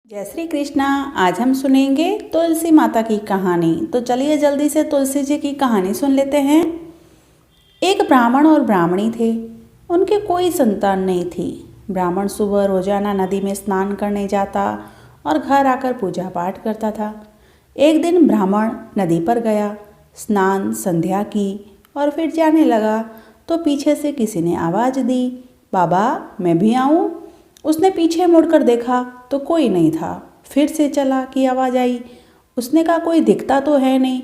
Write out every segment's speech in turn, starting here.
जय श्री कृष्णा। आज हम सुनेंगे तुलसी माता की कहानी। तो चलिए जल्दी से तुलसी जी की कहानी सुन लेते हैं। एक ब्राह्मण और ब्राह्मणी थे। उनके कोई संतान नहीं थी। ब्राह्मण सुबह रोजाना नदी में स्नान करने जाता और घर आकर पूजा पाठ करता था। एक दिन ब्राह्मण नदी पर गया, स्नान संध्या की और फिर जाने लगा तो पीछे से किसी ने आवाज़ दी, बाबा मैं भी आऊँ। उसने पीछे मुड़कर देखा तो कोई नहीं था। फिर से चला कि आवाज़ आई। उसने कहा कोई दिखता तो है नहीं।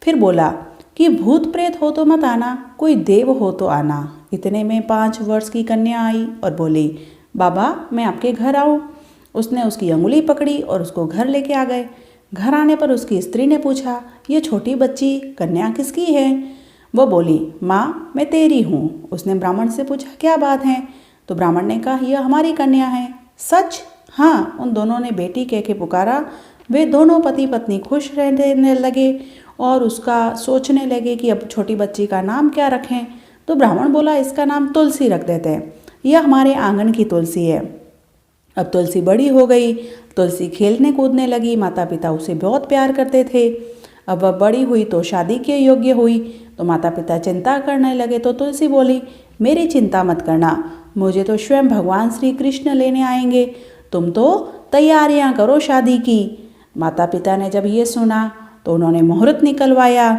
फिर बोला कि भूत प्रेत हो तो मत आना, कोई देव हो तो आना। इतने में 5 वर्ष की कन्या आई और बोली, बाबा मैं आपके घर आऊँ। उसने उसकी अंगुली पकड़ी और उसको घर लेके आ गए। घर आने पर उसकी स्त्री ने पूछा, ये छोटी बच्ची कन्या किसकी है? वो बोली, माँ मैं तेरी हूँ। उसने ब्राह्मण से पूछा, क्या बात है? तो ब्राह्मण ने कहा, यह हमारी कन्या है। सच? हाँ। उन दोनों ने बेटी कह के पुकारा। वे दोनों पति पत्नी खुश रहने लगे और उसका सोचने लगे कि अब छोटी बच्ची का नाम क्या रखें। तो ब्राह्मण बोला, इसका नाम तुलसी रख देते हैं, यह हमारे आंगन की तुलसी है। अब तुलसी बड़ी हो गई। तुलसी खेलने कूदने लगी। माता पिता उसे बहुत प्यार करते थे। अब वह बड़ी हुई तो शादी के योग्य हुई तो माता पिता चिंता करने लगे। तो तुलसी बोली, मेरी चिंता मत करना, मुझे तो स्वयं भगवान श्री कृष्ण लेने आएंगे, तुम तो तैयारियां करो शादी की। माता पिता ने जब ये सुना तो उन्होंने मुहूर्त निकलवाया।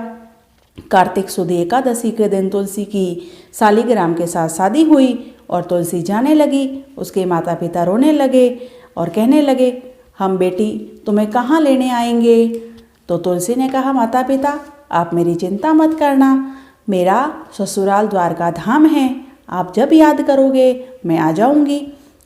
कार्तिक सुद एकादशी के दिन तुलसी की सालिग्राम के साथ शादी हुई और तुलसी जाने लगी। उसके माता पिता रोने लगे और कहने लगे, हम बेटी तुम्हें कहाँ लेने आएंगे? तो तुलसी ने कहा, माता पिता आप मेरी चिंता मत करना, मेरा ससुराल द्वारका धाम है, आप जब याद करोगे मैं आ जाऊंगी।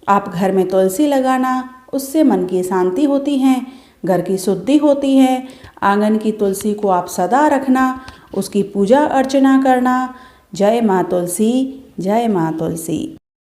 आप घर में तुलसी लगाना, उससे मन की शांति होती है, घर की शुद्धि होती है। आंगन की तुलसी को आप सदा रखना, उसकी पूजा अर्चना करना। जय माँ तुलसी, जय माँ तुलसी।